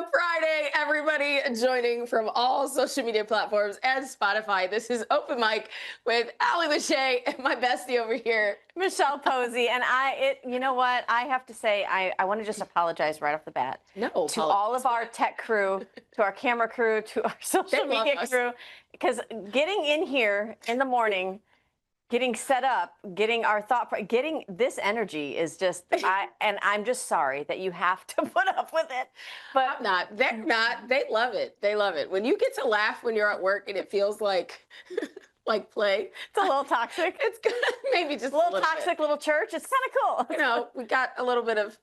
Awesome Friday, everybody joining from all social media platforms and Spotify. This is Open Mic with Allie Lachey and my bestie over here, Michelle Posey. And you know what? I have to say, I want to just apologize right off the bat. To all of our tech crew, to our camera crew, to our social media crew, because getting in here in the morning, getting set up, getting our getting this energy is just, and I'm just sorry that you have to put up with it. But I'm not. They're not. They love it. They love it. When you get to laugh when you're at work and it feels like play. It's a little toxic. It's good. Maybe just a little toxic, little church. It's kind of cool. We got a little bit of,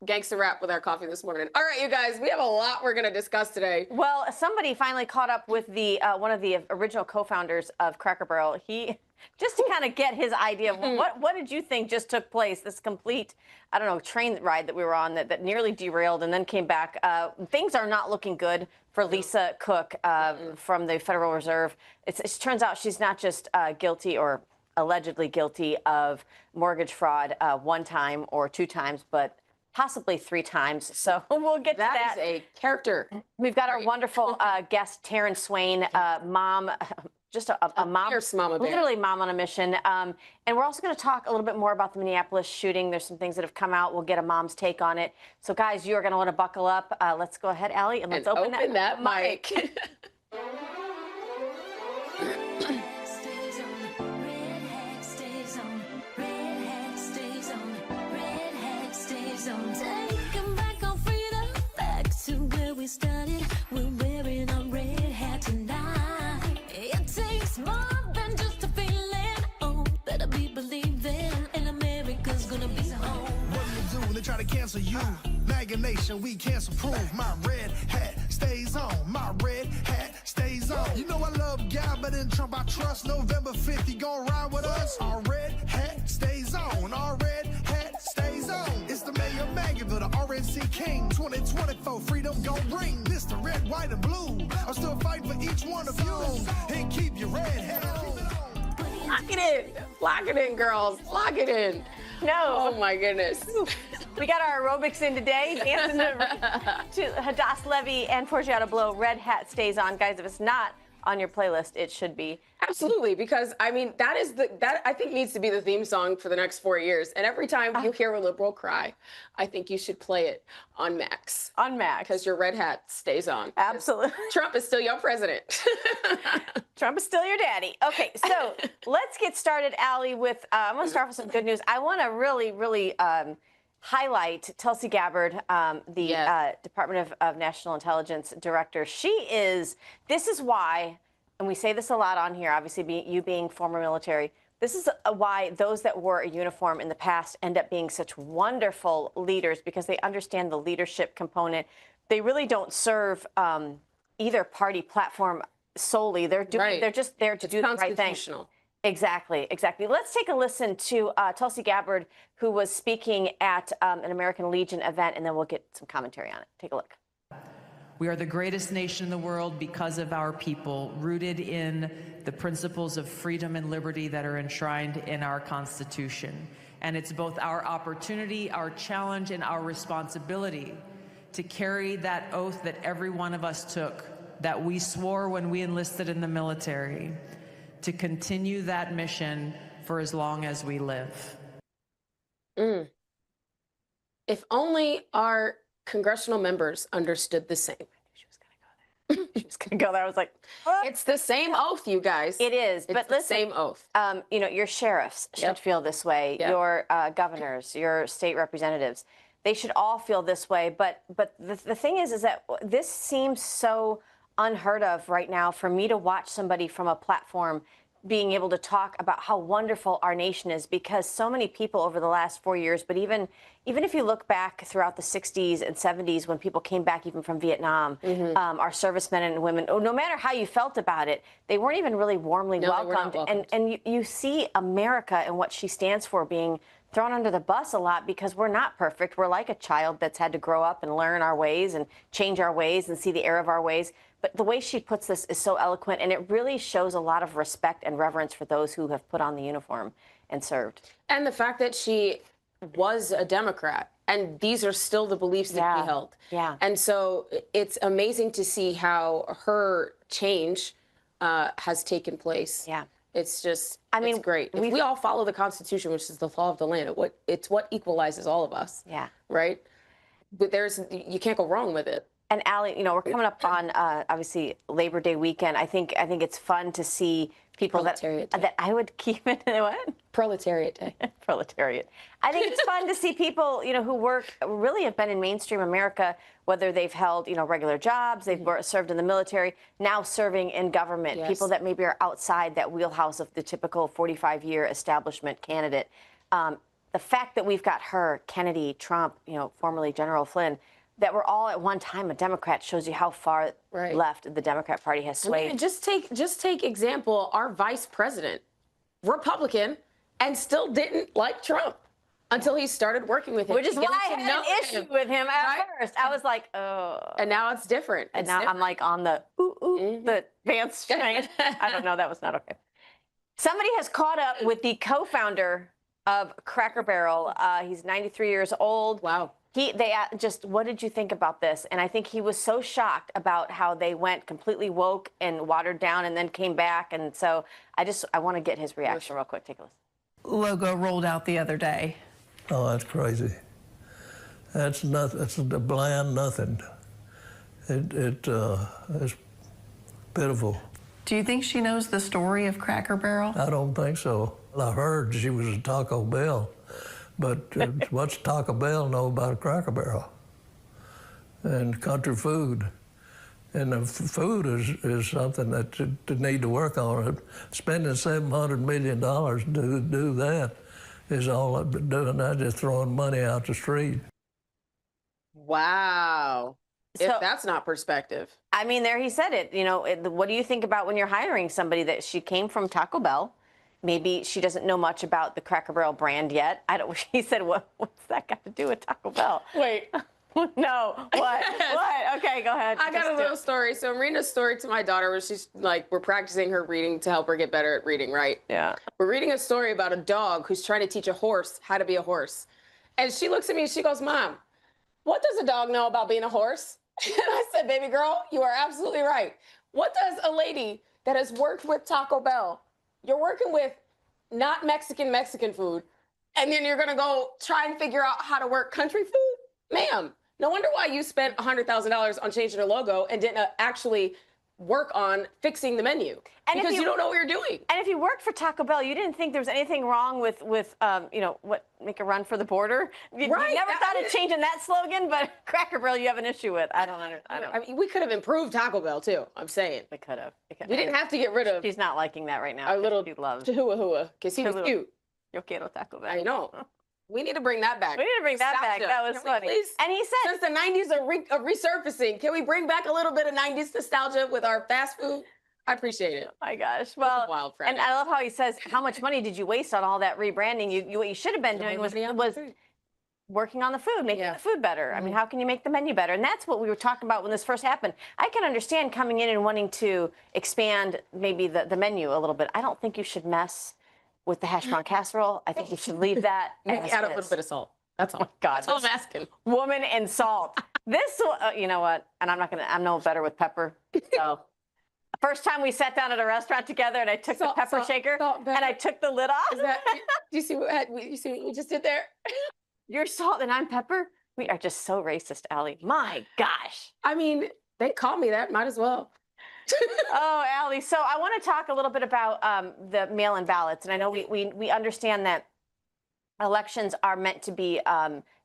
gangster rap with our coffee this morning. All right, you guys, we have a lot we're going to discuss today. Well, somebody finally caught up with the one of the original co-founders of Cracker Barrel. He just to kind of get his idea of what did you think just took place, this complete, I don't know, train ride that we were on that nearly derailed and then came back. Things are not looking good for Lisa Cook from the Federal Reserve. It turns out she's not just guilty or allegedly guilty of mortgage fraud one time or two times, but possibly three times. So we'll get to that. That is a character. We've got our wonderful guest, Tarin Swain, mom, just a mom, literally mom on a mission. And we're also going to talk a little bit more about the Minneapolis shooting. There's some things that have come out. We'll get a mom's take on it. So, guys, you are going to want to buckle up. Let's go ahead, Allie, and let's open that mic. Taking back our freedom, back to where we started. We're wearing our red hat tonight. It takes more than just a feeling. Oh, better be believing, and America's gonna be home. What do you do when they try to cancel you? MAGA Nation, we cancel proof. My red hat stays on. My red hat stays on. You know I love God, but in Trump I trust. November 5th, he gon' ride with us. Our red hat stays on. Our red hat stays on. It's the mayor of Maggieville, the RNC King. 2024, freedom gon' ring. This the red, white, and blue. I'm still fighting for each one of you. And keep your red hat on. Lock it in. Lock it in, girls. Lock it in. No. Oh, my goodness. We got our aerobics in today. Dancing to Hadass Levy and Forgiato Blow. Red Hat stays on. Guys, if it's not on your playlist, it should be. Absolutely, because I mean that I think needs to be the theme song for the next 4 years. And every time you hear a liberal cry, I think you should play it on Max. On Max, because your red hat stays on. Absolutely. Trump is still your president. Trump is still your daddy. Okay, so let's get started, Allie. With I'm going to start with some good news. I want to really highlight Tulsi Gabbard, the Department of National Intelligence Director. This is why, and we say this a lot on here, obviously you being former military, this is why those that wore a uniform in the past end up being such wonderful leaders, because they understand the leadership component. They really don't serve either party platform solely. They're just there to do the right thing. Exactly. Let's take a listen to Tulsi Gabbard, who was speaking at an American Legion event, and then we'll get some commentary on it. Take a look. We are the greatest nation in the world because of our people, rooted in the principles of freedom and liberty that are enshrined in our Constitution. And it's both our opportunity, our challenge, and our responsibility to carry that oath that every one of us took, that we swore when we enlisted in the military, to continue that mission for as long as we live. If only our congressional members understood the same. She was going to go there. She was going to go there. I was like, it's the same oath, you guys. It is. But listen, same oath. Your sheriffs should feel this way. Yep. Your governors, your state representatives, they should all feel this way. But the thing is that this seems so unheard of right now for me to watch somebody from a platform being able to talk about how wonderful our nation is, because so many people over the last 4 years, but even if you look back throughout the 60s and 70s when people came back even from Vietnam, our servicemen and women, no matter how you felt about it, they weren't even really warmly welcomed. And you see America and what she stands for being thrown under the bus a lot, because we're not perfect. We're like a child that's had to grow up and learn our ways and change our ways and see the error of our ways. But the way she puts this is so eloquent, and it really shows a lot of respect and reverence for those who have put on the uniform and served. And the fact that she was a Democrat And these are still the beliefs that we held. Yeah. And so it's amazing to see how her change has taken place. Yeah. It's just, I mean, it's great. If we all follow the Constitution, which is the law of the land, it's what equalizes all of us. Yeah. Right? But you can't go wrong with it. And Allie, you know, we're coming up on obviously Labor Day weekend. I think it's fun to see people that I would keep it what? Proletariat Day. Proletariat. I think it's fun to see people, you know, who really have been in mainstream America, whether they've held, you know, regular jobs, they've served in the military, now serving in government. Yes. People that maybe are outside that wheelhouse of the typical 45-year establishment candidate. The fact that we've got her, Kennedy, Trump, you know, formerly General Flynn, that were all at one time a Democrat shows you how far left the Democrat Party has swayed. I mean, just take example, our vice president, Republican, and still didn't like Trump until he started working with him. Which is why I had an issue with him at first. I was like, oh. And now it's different. And now I'm like on the the Vance train. I don't know, that was not okay. Somebody has caught up with the co-founder of Cracker Barrel. He's 93 years old. Wow. What did you think about this? And I think he was so shocked about how they went completely woke and watered down and then came back. And so I want to get his reaction real quick. Take a listen. Logo rolled out the other day. Oh, that's crazy. That's nothing. That's a bland nothing. It's pitiful. Do you think she knows the story of Cracker Barrel? I don't think so. I heard she was at Taco Bell. But what's Taco Bell know about a Cracker Barrel? And country food. And the food is something that they need to work on. Spending $700 million to do that is all I've been doing. I'm just throwing money out the street. Wow. If that's not perspective. I mean, there he said it. You know, what do you think about when you're hiring somebody that she came from Taco Bell? Maybe she doesn't know much about the Cracker Barrel brand yet. He said, what's that got to do with Taco Bell? Wait. No. What? What? Okay, go ahead. I got a little story. So I'm reading a story to my daughter where she's like, we're practicing her reading to help her get better at reading, right? Yeah. We're reading a story about a dog who's trying to teach a horse how to be a horse. And she looks at me and she goes, Mom, what does a dog know about being a horse? And I said, baby girl, you are absolutely right. What does a lady that has worked with Taco Bell, you're working with not Mexican food, and then you're going to go try and figure out how to work country food? Ma'am, no wonder why you spent $100,000 on changing the logo and didn't actually work on fixing the menu. And because you don't know what you're doing. And if you worked for Taco Bell, you didn't think there was anything wrong with you know, make a run for the border? You never thought of changing that slogan, but Cracker Barrel you have an issue with. I don't understand. I mean, we could have improved Taco Bell, too. I'm saying. We could have. We didn't have to get rid of. She's not liking that right now. Our little she loves Chihuahua, because he was cute. Yo quiero Taco Bell. I know. We need to bring that back. We need to bring that back. That was funny. And he said, since the 90s are resurfacing, can we bring back a little bit of 90s nostalgia with our fast food? I appreciate it. Oh my gosh. Well, wild Friday. And I love how he says, how much money did you waste on all that rebranding? What you should have been doing was working on the food, making the food better. I mean, how can you make the menu better? And that's what we were talking about when this first happened. I can understand coming in and wanting to expand maybe the menu a little bit. I don't think you should mess with the hash brown casserole. I think you should leave that. Add a little bit of salt. That's all. God, that's all I'm asking. Woman and salt. This, you know what? And I'm no better with pepper. So, first time we sat down at a restaurant together, and I took the pepper shaker and I took the lid off. Do you see what we just did there? You're salt and I'm pepper. We are just so racist, Allie. My gosh. I mean, they call me that. Might as well. Oh, Allie. So I want to talk a little bit about the mail-in ballots. And I know we understand that elections are meant to be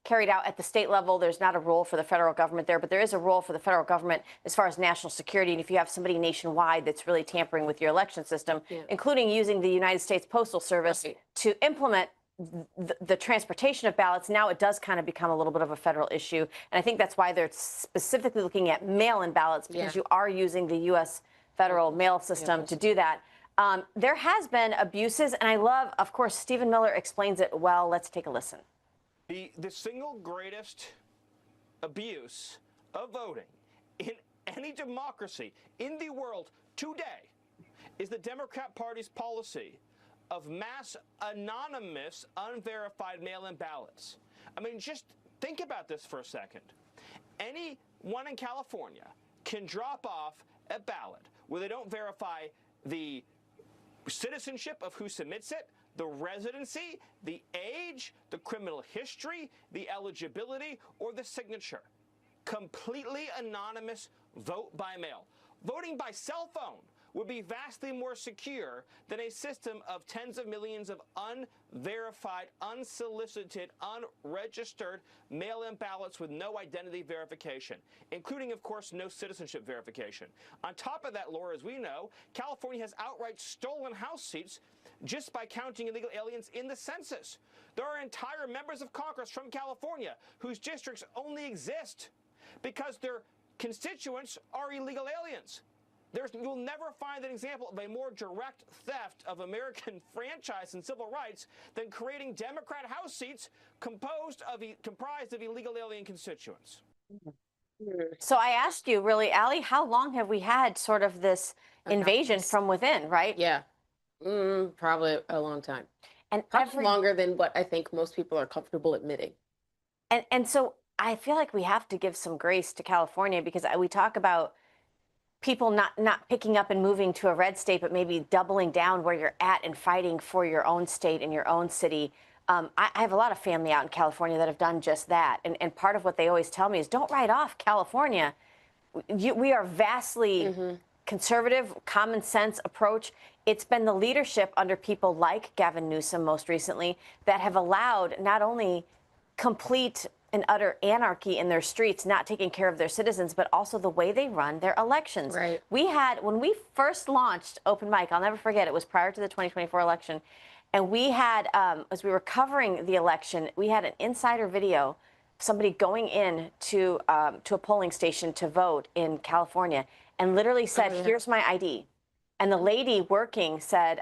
carried out at the state level. There's not a role for the federal government there, but there is a role for the federal government as far as national security. And if you have somebody nationwide that's really tampering with your election system, including using the United States Postal Service to implement the transportation of ballots, now it does kind of become a little bit of a federal issue. And I think that's why they're specifically looking at mail-in ballots, because you are using the U.S. federal mail system to do that. There has been abuses, and I love, of course, Stephen Miller explains it well. Let's take a listen. The single greatest abuse of voting in any democracy in the world today is the Democrat Party's policy of mass, anonymous, unverified mail-in ballots. I mean, just think about this for a second. Anyone in California can drop off a ballot where they don't verify the citizenship of who submits it, the residency, the age, the criminal history, the eligibility, or the signature. Completely anonymous vote by mail. Voting by cell phone would be vastly more secure than a system of tens of millions of unverified, unsolicited, unregistered mail-in ballots with no identity verification, including, of course, no citizenship verification. On top of that, Laura, as we know, California has outright stolen House seats just by counting illegal aliens in the census. There are entire members of Congress from California whose districts only exist because their constituents are illegal aliens. You'll never find an example of a more direct theft of American franchise and civil rights than creating Democrat House seats comprised of illegal alien constituents. So I asked you, really, Allie, how long have we had sort of this invasion from within, right? Yeah. Probably a long time. And probably longer than what I think most people are comfortable admitting. And so I feel like we have to give some grace to California, because we talk about people not picking up and moving to a red state, but maybe doubling down where you're at and fighting for your own state and your own city. I have a lot of family out in California that have done just that. And part of what they always tell me is, don't write off California. We are vastly conservative, common sense approach. It's been the leadership under people like Gavin Newsom most recently that have allowed not only complete and utter anarchy in their streets, not taking care of their citizens, but also the way they run their elections. Right. We had, when we first launched Open Mic, I'll never forget, it was prior to the 2024 election, and we had, as we were covering the election, we had an insider video, somebody going in to a polling station to vote in California, and literally said, here's my ID. And the lady working said,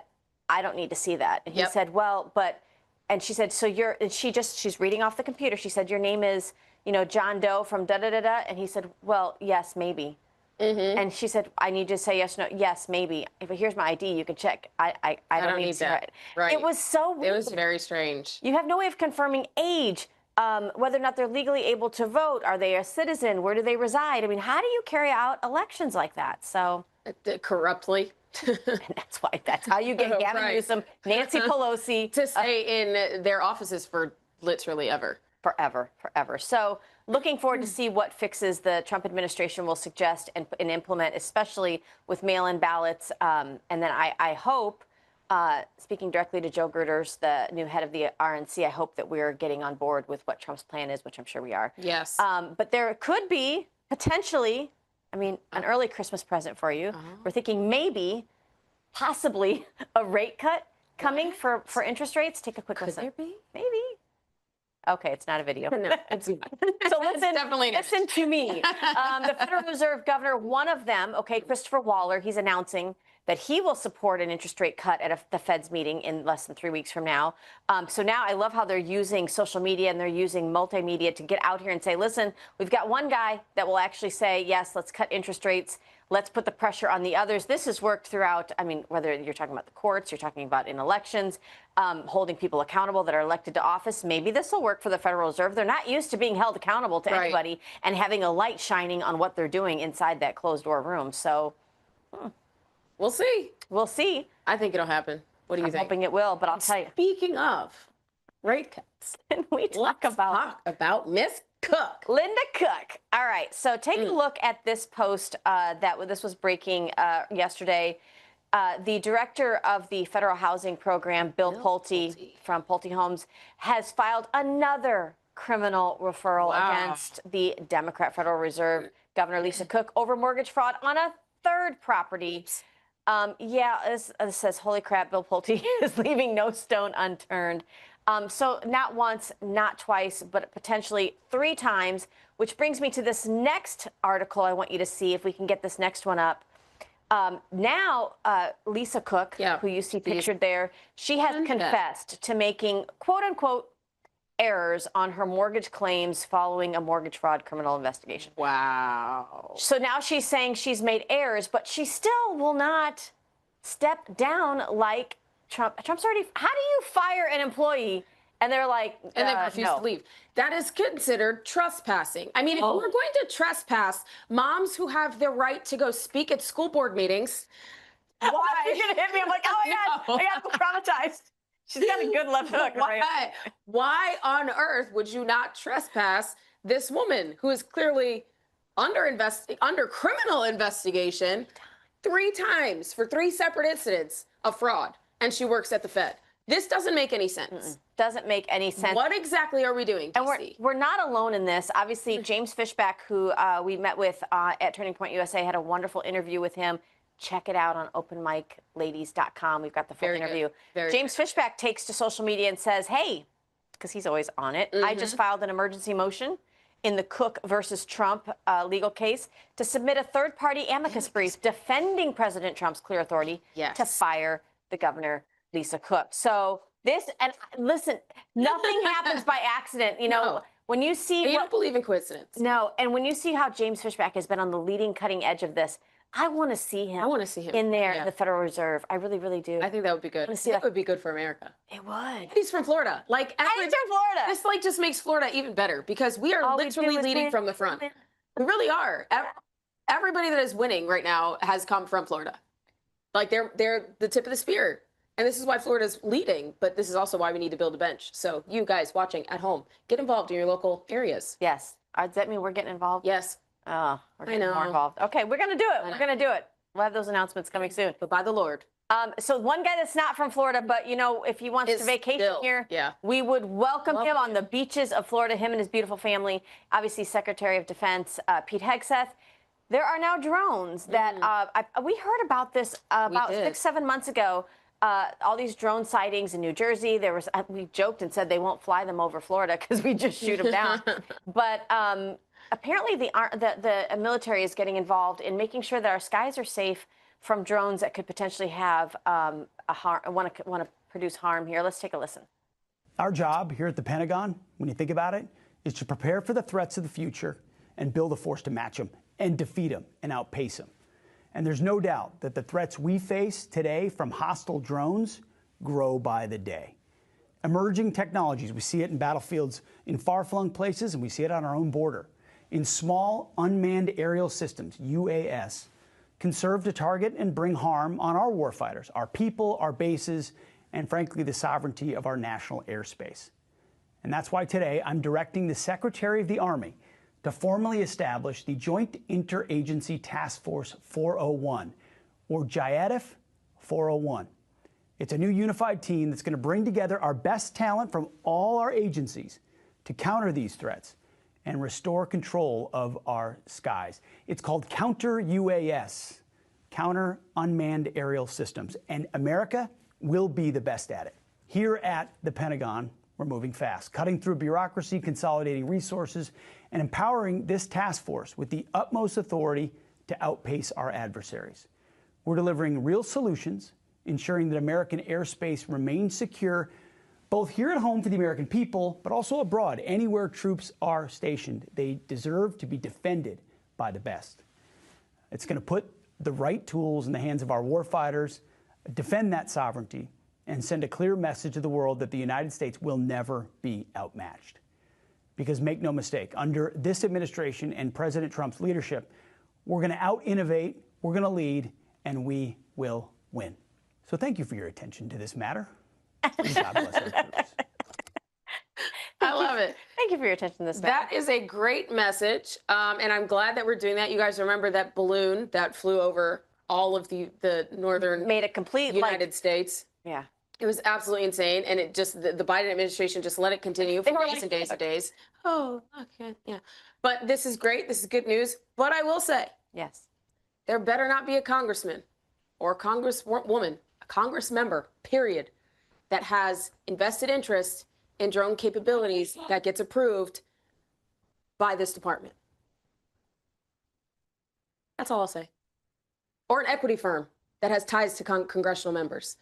I don't need to see that. And he said, well, but... And she said, so she's reading off the computer. She said, your name is, John Doe from da-da-da-da. And he said, well, yes, maybe. And she said, I need to say yes, no, yes, maybe. But here's my ID. You can check. I don't need that. Right. It was so weird. It was very strange. You have no way of confirming age, whether or not they're legally able to vote. Are they a citizen? Where do they reside? I mean, how do you carry out elections like that? So corruptly. And that's how you get Gavin Newsom, Nancy Pelosi to stay in their offices for literally forever. So looking forward to see what fixes the Trump administration will suggest and implement, especially with mail-in ballots. And then I hope, speaking directly to Joe Gerters, the new head of the RNC, I hope that we're getting on board with what Trump's plan is, which I'm sure we are. Yes. But there could be potentially, an early Christmas present for you. We're thinking maybe, possibly, a rate cut coming for interest rates. Take a quick listen. Could there be? Maybe. Okay, it's not a video. No, it's not. So listen, definitely not. listen to me. The Federal Reserve Governor, one of them, Christopher Waller, he's announcing that he will support an interest rate cut at the Fed's meeting in less than 3 weeks from now. So now I love how they're using social media and they're using multimedia to get out here and say, listen, we've got one guy that will actually say, yes, let's cut interest rates. Let's put the pressure on the others. This has worked throughout, whether you're talking about the courts, you're talking about in elections, holding people accountable that are elected to office. Maybe this will work for the Federal Reserve. They're not used to being held accountable to anybody and having a light shining on what they're doing inside that closed door room. So we'll see. We'll see. I think it'll happen. What do you think? I'm hoping it will, but I'll tell you. Speaking of rate cuts, can we talk about Miss Cook. Linda Cook. All right. So take a look at this post this was breaking yesterday. The director of the federal housing program, Bill Pulte from Pulte Homes, has filed another criminal referral against the Democrat Federal Reserve Governor Lisa Cook over mortgage fraud on a third property. This says, holy crap, Bill Pulte is leaving no stone unturned. So not once, not twice, but potentially 3 times, which brings me to this next article I want you to see, if we can get this next one up. Now, Lisa Cook, who you see pictured there, she has confessed to making, quote unquote, errors on her mortgage claims following a mortgage fraud criminal investigation. Wow. So now she's saying she's made errors, but she still will not step down like Trump's already. How do you fire an employee And they're like, and they refuse no. to leave. That is considered trespassing. I mean, if we're going to trespass moms who have the right to go speak at school board meetings, Why? You're going to hit me. I'm like, oh my God, I got traumatized. She's got a good left hook. Right? Why on earth would you not trespass this woman who is clearly under criminal investigation 3 times for 3 separate incidents of fraud, and she works at the Fed? This doesn't make any sense. Doesn't make any sense. What exactly are we doing, And DC? we're not alone in this. Obviously, James Fishback, who we met with at Turning Point USA, had a wonderful interview with him. Check it out on openmicladies.com. We've got the full interview. James Fishback takes to social media and says, hey, because he's always on it, I just filed an emergency motion in the Cook versus Trump legal case to submit a third-party amicus brief defending President Trump's clear authority to fire the governor, Lisa Cook. So this, and listen, nothing happens by accident. You know, when you see... You don't believe in coincidence. No, and when you see how James Fishback has been on the leading cutting edge of this, I want to see him. I want to see him in there, the Federal Reserve. I really, really do. I think that would be good. That would be good for America. It would. He's from Florida. Like, he's from Florida. This just makes Florida even better because we are literally leading from the front. We really are. Everybody that is winning right now has come from Florida. Like they're the tip of the spear. And this is why Florida's leading, but this is also why we need to build a bench. So you guys watching at home, get involved in your local areas. Yes. Does that mean we're getting involved? Yes. Oh, we're getting more involved. Okay, we're going to do it. We're going to do it. We'll have those announcements coming soon. But by the Lord. So one guy that's not from Florida, but, you know, if he wants to vacation here, we would welcome him on the beaches of Florida, him and his beautiful family. Obviously, Secretary of Defense Pete Hegseth. There are now drones that we heard about this about 6-7 months ago. All these drone sightings in New Jersey. We joked and said they won't fly them over Florida because we just shoot them down. But apparently the military is getting involved in making sure that our skies are safe from drones that could potentially have want to produce harm here. Let's take a listen. Our job here at the Pentagon, when you think about it, is to prepare for the threats of the future and build a force to match them and defeat them and outpace them. And there's no doubt that the threats we face today from hostile drones grow by the day. Emerging technologies, we see it in battlefields in far-flung places, and we see it on our own border. In small unmanned aerial systems, UAS, can serve to target and bring harm on our warfighters, our people, our bases, and frankly, the sovereignty of our national airspace. And that's why today I'm directing the Secretary of the Army to formally establish the Joint Interagency Task Force 401, or JIATF 401. It's a new unified team that's going to bring together our best talent from all our agencies to counter these threats and restore control of our skies. It's called Counter UAS, Counter Unmanned Aerial Systems, and America will be the best at it. Here at the Pentagon, we're moving fast, cutting through bureaucracy, consolidating resources, and empowering this task force with the utmost authority to outpace our adversaries. We're delivering real solutions, ensuring that American airspace remains secure, both here at home for the American people, but also abroad, anywhere troops are stationed. They deserve to be defended by the best. It's going to put the right tools in the hands of our warfighters, defend that sovereignty, and send a clear message to the world that the United States will never be outmatched. Because make no mistake, under this administration and President Trump's leadership, we're going to out-innovate, we're going to lead, and we will win. So thank you for your attention to this matter. And God bless our troops. I love it. Thank you for your attention to this matter. That is a great message, and I'm glad that we're doing that. You guys remember that balloon that flew over all of the northern made a complete United States? Yeah. It was absolutely insane, and it just the Biden administration just let it continue for days and days and days. Oh, okay, yeah. But this is great. This is good news. But I will say, yes, there better not be a congressman or a congresswoman, a Congress member, period, that has invested interest in drone capabilities that gets approved by this department. That's all I'll say. Or an equity firm that has ties to congressional members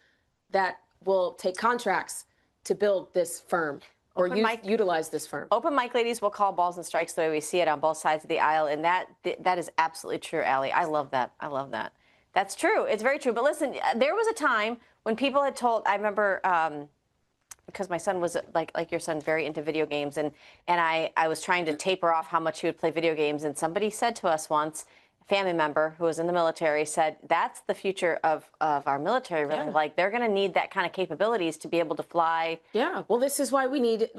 that will take contracts to build this firm or utilize this firm. Open mic ladies will call balls and strikes the way we see it on both sides of the aisle, and that is absolutely true, Allie. I love that. I love that. That's true. It's very true. But listen, there was a time when people had told, I remember because my son was like your son, very into video games, and I was trying to taper off how much he would play video games, and somebody said to us once, a family member who was in the military said, that's the future of our military, really. Yeah. Like, they're going to need that kind of capabilities to be able to fly. Yeah, well, this is why we need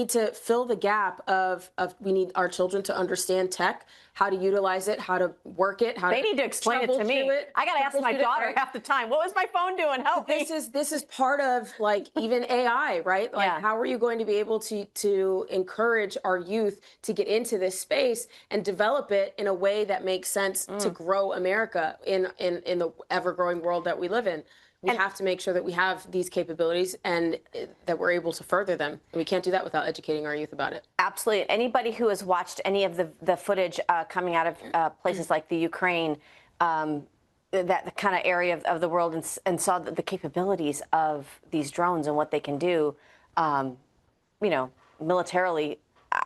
to fill the gap of we need our children to understand tech, how to utilize it, how to work it, how They need to explain it to me. I got to ask my daughter half the time, what was my phone doing? Help me. This is part of, like, even AI, right? Like, Yeah. how are you going to be able to encourage our youth to get into this space and develop it in a way that makes sense to grow America in the ever-growing world that we live in? We have to make sure that we have these capabilities and that we're able to further them. And we can't do that without educating our youth about it. Absolutely. Anybody who has watched any of the footage coming out of places like the Ukraine, that kind of area of the world, and saw the capabilities of these drones and what they can do, militarily,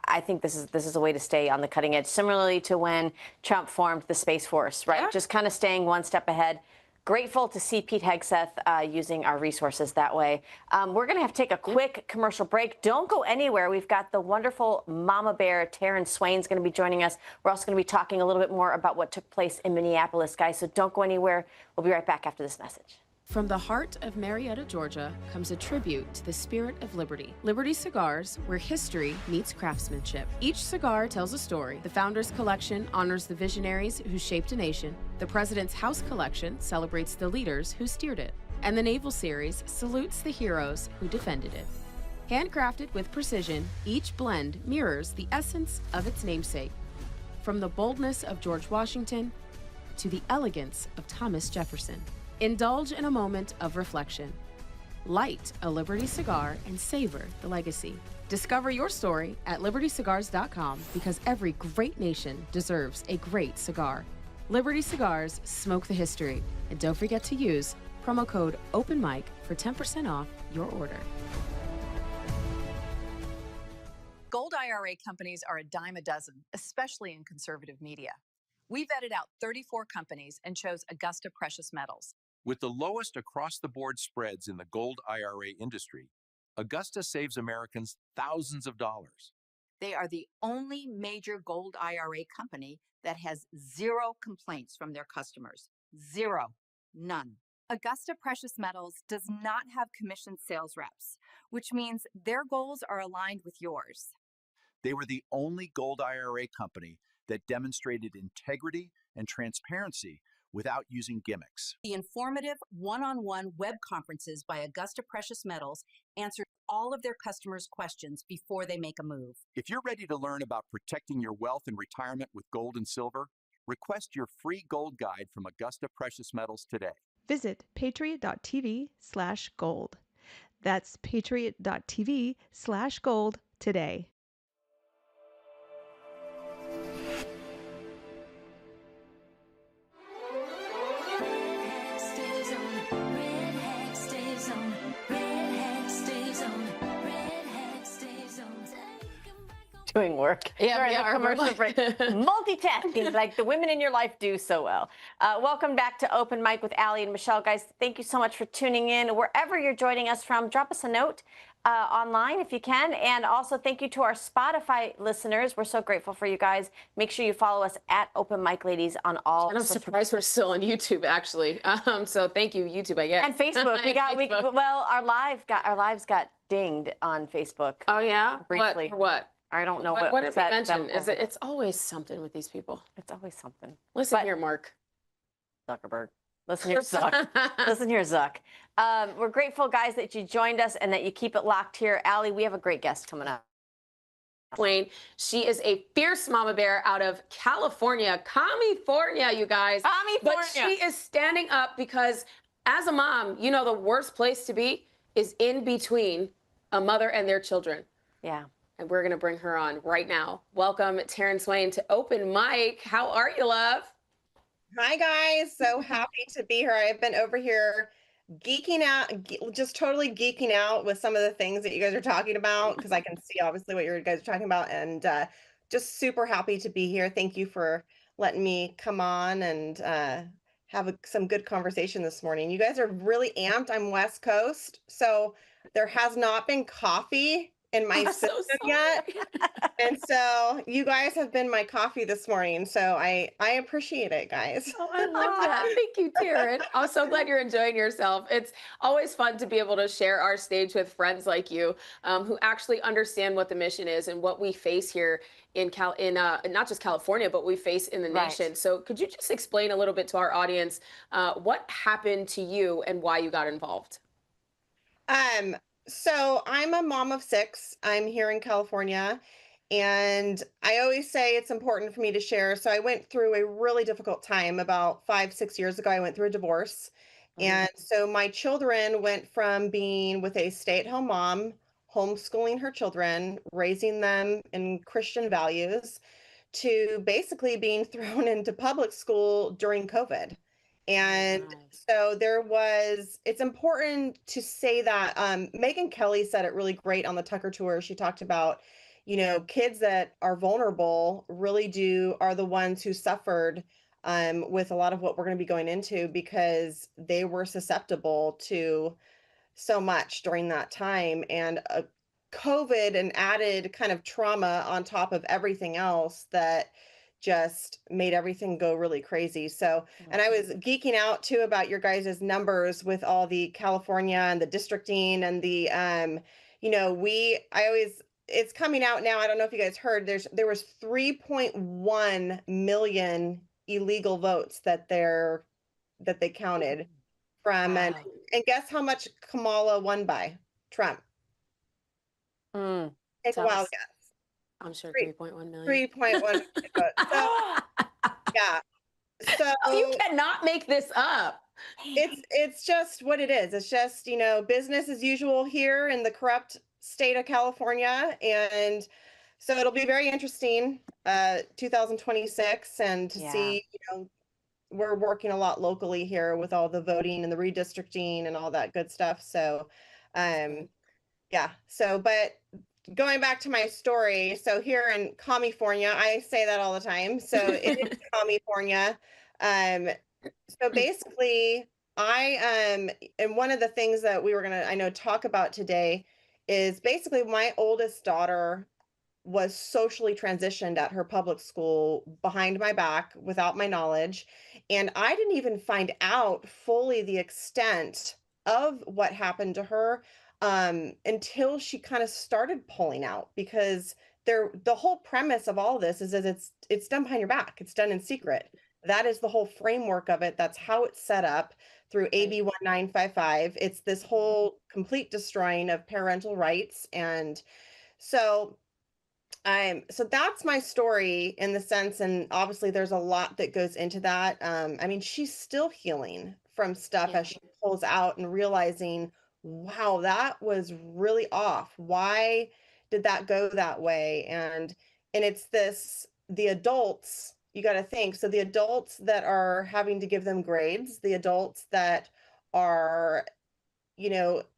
I think this is a way to stay on the cutting edge. Similarly to when Trump formed the Space Force, right? Yeah. Just kind of staying one step ahead. Grateful to see Pete Hegseth using our resources that way. We're going to have to take a quick commercial break. Don't go anywhere. We've got the wonderful mama bear, Tarin Swain, is going to be joining us. We're also going to be talking a little bit more about what took place in Minneapolis, guys. So don't go anywhere. We'll be right back after this message. From the heart of Marietta, Georgia, comes a tribute to the spirit of liberty. Liberty Cigars, where history meets craftsmanship. Each cigar tells a story. The Founders Collection honors the visionaries who shaped a nation. The President's House Collection celebrates the leaders who steered it. And the Naval Series salutes the heroes who defended it. Handcrafted with precision, each blend mirrors the essence of its namesake. From the boldness of George Washington to the elegance of Thomas Jefferson. Indulge in a moment of reflection. Light a Liberty cigar and savor the legacy. Discover your story at libertycigars.com, because every great nation deserves a great cigar. Liberty Cigars, smoke the history. And don't forget to use promo code OPENMIC for 10% off your order. Gold IRA companies are a dime a dozen, especially in conservative media. We vetted out 34 companies and chose Augusta Precious Metals. With the lowest across-the-board spreads in the gold IRA industry, Augusta saves Americans thousands of dollars. They are the only major gold IRA company that has zero complaints from their customers. Zero. None. Augusta Precious Metals does not have commissioned sales reps, which means their goals are aligned with yours. They were the only gold IRA company that demonstrated integrity and transparency without using gimmicks. The informative one-on-one web conferences by Augusta Precious Metals answer all of their customers' questions before they make a move. If you're ready to learn about protecting your wealth and retirement with gold and silver, request your free gold guide from Augusta Precious Metals today. Visit patriot.tv/gold. That's patriot.tv/gold today. Doing work. Yeah, during we the are. commercial break. Multitasking, like the women in your life do so well. Welcome back to Open Mic with Allie and Michelle. Guys, thank you so much for tuning in. Wherever you're joining us from, drop us a note online if you can. And also thank you to our Spotify listeners. We're so grateful for you guys. Make sure you follow us at Open Mic Ladies on all. And I'm surprised we're still on YouTube, actually. So thank you, YouTube, I guess. And Facebook. Facebook. Our lives got dinged on Facebook. Oh yeah, Briefly. For what? I don't know What did we that mention? It's always something with these people. It's always something. Listen here, Mark Zuckerberg. Listen here, Zuck. Listen here, Zuck. We're grateful, guys, that you joined us and that you keep it locked here. Allie, we have a great guest coming up. Swain. She is a fierce mama bear out of California, California, you guys. But she is standing up because, as a mom, you know the worst place to be is in between a mother and their children. Yeah. And we're going to bring her on right now. Welcome, Tarin Swain, to Open Mic. How are you, love? Hi, guys. So happy to be here. I've been over here geeking out, just totally geeking out with some of the things that you guys are talking about, because I can see obviously what you guys are talking about, and just super happy to be here. Thank you for letting me come on and have some good conversation this morning. You guys are really amped. I'm West Coast, so there has not been coffee in my I'm system so yet. sorry. And so you guys have been my coffee this morning. So I appreciate it, guys. Oh, I love that. Thank you, Tarin. I'm so glad you're enjoying yourself. It's always fun to be able to share our stage with friends like you, who actually understand what the mission is and what we face here in not just California, but we face in the Right. nation. So, could you just explain a little bit to our audience what happened to you and why you got involved? Um, so I'm a mom of 6. I'm here in California, and I always say it's important for me to share. So I went through a really difficult time about 5, 6 years ago. I went through a divorce. And so my children went from being with a stay-at-home mom, homeschooling her children, raising them in Christian values, to basically being thrown into public school during COVID. And so it's important to say that Megyn Kelly said it really great on the Tucker Tour. She talked about, kids that are vulnerable really are the ones who suffered with a lot of what we're going to be going into, because they were susceptible to so much during that time, and COVID and added kind of trauma on top of everything else that just made everything go really crazy. So, and I was geeking out too about your guys' numbers with all the California and the districting and the it's coming out now. I don't know if you guys heard, there was 3.1 million illegal votes that they counted from. And guess how much Kamala won by? Trump. Take a wild guess. I'm sure 3.1 million. 3.1 million votes. So, yeah. So You cannot make this up. it's just what it is. It's just, business as usual here in the corrupt state of California. And so it'll be very interesting, 2026, and to see, we're working a lot locally here with all the voting and the redistricting and all that good stuff. So, yeah. So, but going back to my story, so here in California, I say that all the time. So it is California. So basically, and one of the things that we were gonna, talk about today is basically my oldest daughter was socially transitioned at her public school behind my back without my knowledge. And I didn't even find out fully the extent of what happened to her until she kind of started pulling out, because the whole premise of all this is that it's done behind your back. It's done in secret. That is the whole framework of it. That's how it's set up through AB 1955. It's this whole complete destroying of parental rights. And so so that's my story in the sense, and obviously there's a lot that goes into that. I mean, she's still healing from stuff as she pulls out and realizing, wow, that was really off. Why did that go that way? And it's the adults, you got to think. So the adults that are having to give them grades, the adults that are, in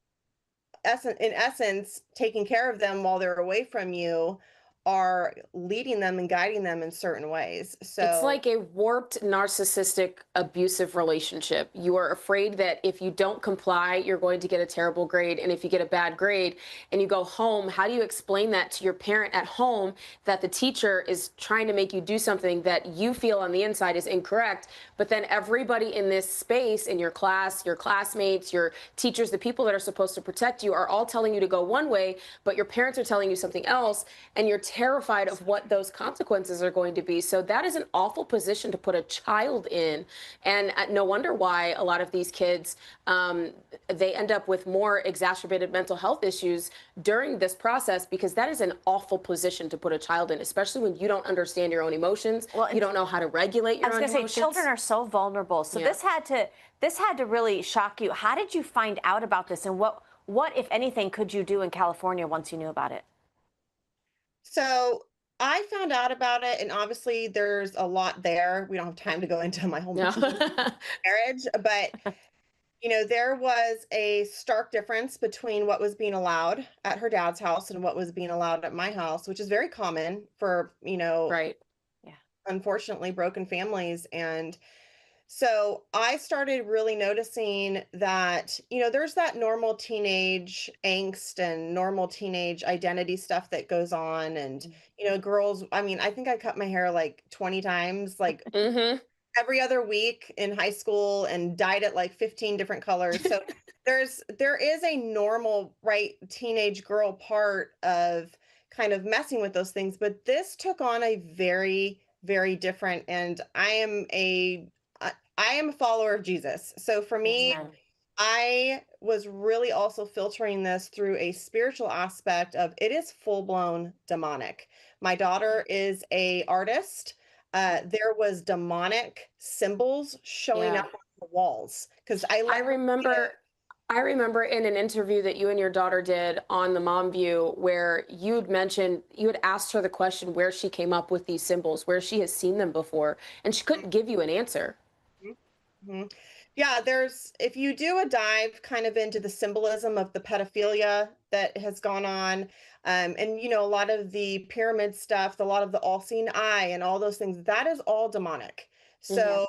essence, taking care of them while they're away from you, are leading them and guiding them in certain ways. So it's like a warped, narcissistic, abusive relationship. You are afraid that if you don't comply, you're going to get a terrible grade. And if you get a bad grade and you go home, how do you explain that to your parent at home, that the teacher is trying to make you do something that you feel on the inside is incorrect? But then everybody in this space, in your class, your classmates, your teachers, the people that are supposed to protect you, are all telling you to go one way, but your parents are telling you something else, and you're terrified of what those consequences are going to be. So that is an awful position to put a child in. And no wonder why a lot of these kids, they end up with more exacerbated mental health issues during this process, because that is an awful position to put a child in, especially when you don't understand your own emotions. Well, you don't know how to regulate your own emotions. I was going to say, children are so vulnerable. So this had to really shock you. How did you find out about this, and what, if anything, could you do in California once you knew about it? So I found out about it, and obviously there's a lot there. We don't have time to go into my whole marriage, but there was a stark difference between what was being allowed at her dad's house and what was being allowed at my house, which is very common for, unfortunately broken families. And So I started really noticing that, there's that normal teenage angst and normal teenage identity stuff that goes on. And, girls, I mean, I think I cut my hair like 20 times, like Mm-hmm. every other week in high school, and dyed it like 15 different colors. So there is a normal, right, teenage girl part of kind of messing with those things, but this took on a very, very different, and I am a follower of Jesus. So for me, Amen. I was really also filtering this through a spiritual aspect of it is full blown demonic. My daughter is a artist. There was demonic symbols showing Yeah. up on the walls because I remember in an interview that you and your daughter did on the Mom View where you'd mentioned, you had asked her the question where she came up with these symbols, where she has seen them before, and she couldn't give you an answer. Mhm. Yeah, if you do a dive kind of into the symbolism of the pedophilia that has gone on, and a lot of the pyramid stuff, a lot of the all-seeing eye and all those things, that is all demonic. So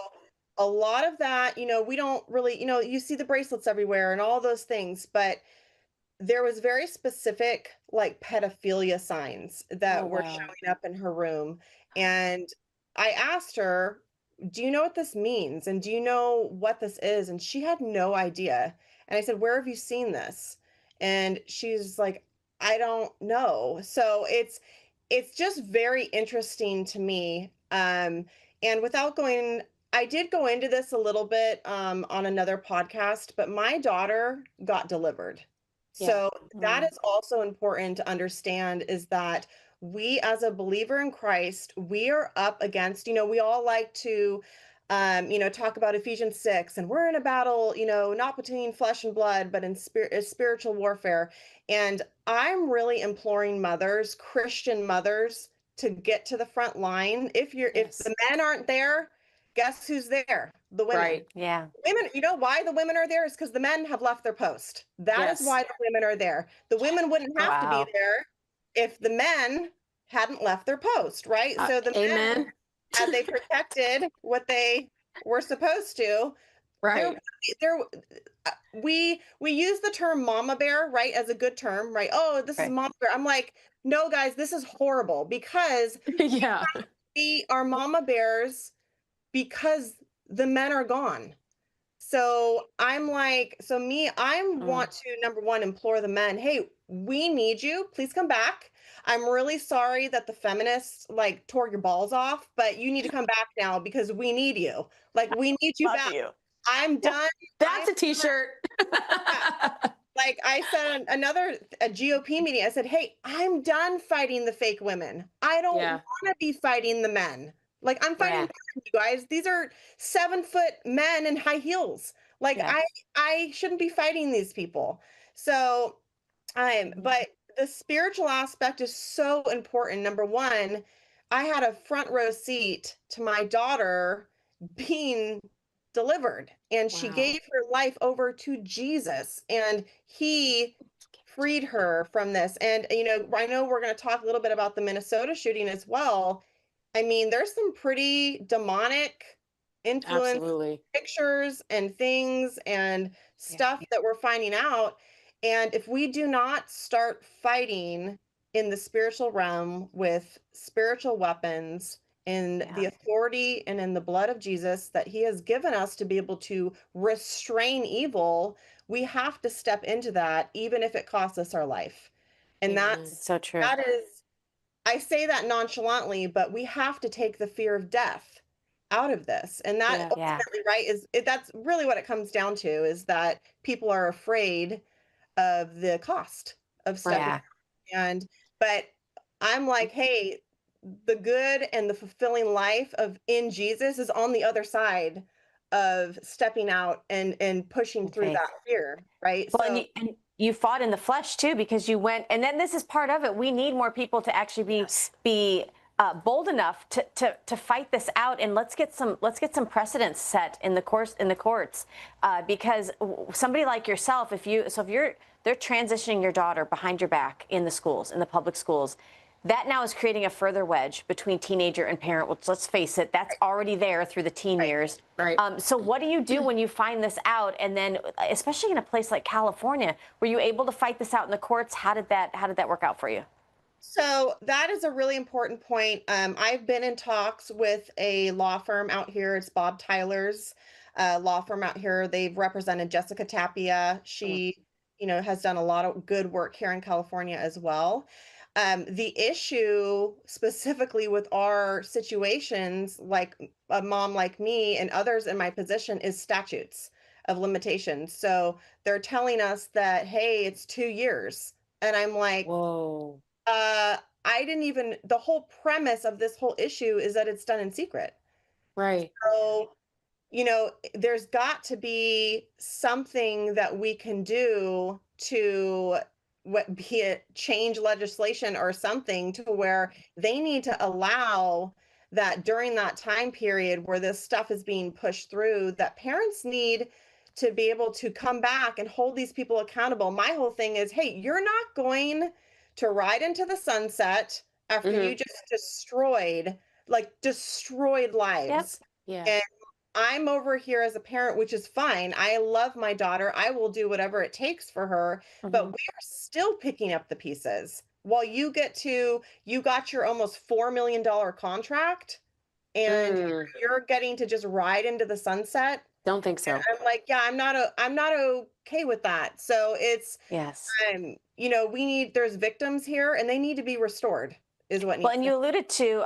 a lot of that, we don't really, you see the bracelets everywhere and all those things, but there was very specific like pedophilia signs Oh, that were wow. showing up in her room. And I asked her, "Do you know what this means? And do you know what this is?" And she had no idea. And I said, "Where have you seen this?" And she's like, "I don't know." So it's just very interesting to me. And without going, I did go into this a little bit on another podcast, but my daughter got delivered. Yeah. So that is also important to understand, is that we as a believer in Christ, we are up against, we all like to talk about Ephesians 6, and we're in a battle, not between flesh and blood, but in spiritual warfare. And I'm really imploring mothers, Christian mothers, to get to the front line. If the men aren't there, guess who's there? The women. Right. Yeah. Women, you know why the women are there is because the men have left their post. That is Yes. why the women are there. The women wouldn't have to be Wow. there if the men hadn't left their post, right? So the men, Amen. had they protected what they were supposed to, Right. there we use the term mama bear, right, as a good term, right? Oh, this is Right. mama bear. I'm like, no, guys, this is horrible, because Yeah. we are mama bears because the men are gone. So I'm like, I want to, number one, implore the men, hey, we need you. Please come back. I'm really sorry that the feminists like tore your balls off, but you need to come back now because we need you. Like, we need you Love back. you. I'm done. That's a t-shirt. Like I said, a GOP meeting, I said, hey, I'm done fighting the fake women. I don't Yeah. want to be fighting the men. Like, I'm fighting Yeah. men, you guys. These are 7-foot men in high heels. Like, Yeah. I shouldn't be fighting these people. So but the spiritual aspect is so important. Number one, I had a front row seat to my daughter being delivered, and she Wow. gave her life over to Jesus, and he freed her from this. And I know we're going to talk a little bit about the Minnesota shooting as well. I mean, there's some pretty demonic influence Absolutely. pictures and things and stuff that we're finding out. And if we do not start fighting in the spiritual realm with spiritual weapons, in the authority and in the blood of Jesus that he has given us to be able to restrain evil, we have to step into that, even if it costs us our life. And Amen. So true. that is, I say that nonchalantly, but we have to take the fear of death out of this. And that Yeah. ultimately, right, that's really what it comes down to, is that people are afraid of the cost of stepping out. But I'm like, hey, the good and the fulfilling life of in Jesus is on the other side of stepping out and pushing through faith. that fear, right? Well, So and you fought in the flesh too, because you went, and then this is part of it. We need more people to actually be bold enough to fight this out, and let's get some precedents set in the courts, because somebody like yourself, if they're transitioning your daughter behind your back in the schools, in the public schools, That now is creating a further wedge between teenager and parent, which, let's face it, that's already there through the teen years. Right. So what do you do when you find this out? And then, especially in a place like California, were you able to fight this out in the courts? How did that work out for you? So that is a really important point. I've been in talks with a law firm out here. It's Bob Tyler's law firm out here. They've represented Jessica Tapia. She, has done a lot of good work here in California as well. The issue specifically with our situations, like a mom like me and others in my position, is statutes of limitations. So they're telling us that, hey, it's 2 years. And I'm like, whoa. I didn't even, the whole premise of this whole issue is that it's done in secret. Right. So, there's got to be something that we can do to be it change legislation or something to where they need to allow that during that time period where this stuff is being pushed through, that parents need to be able to come back and hold these people accountable. My whole thing is, hey, you're not going to ride into the sunset after you just destroyed lives. Yeah. And I'm over here as a parent, which is fine. I love my daughter. I will do whatever it takes for her, but we are still picking up the pieces. While you got your almost $4 million contract and you're getting to just ride into the sunset. Don't think so. And I'm like, yeah, I'm not okay with that. So it's, yes. There's victims here and they need to be restored. Is what well, and you alluded to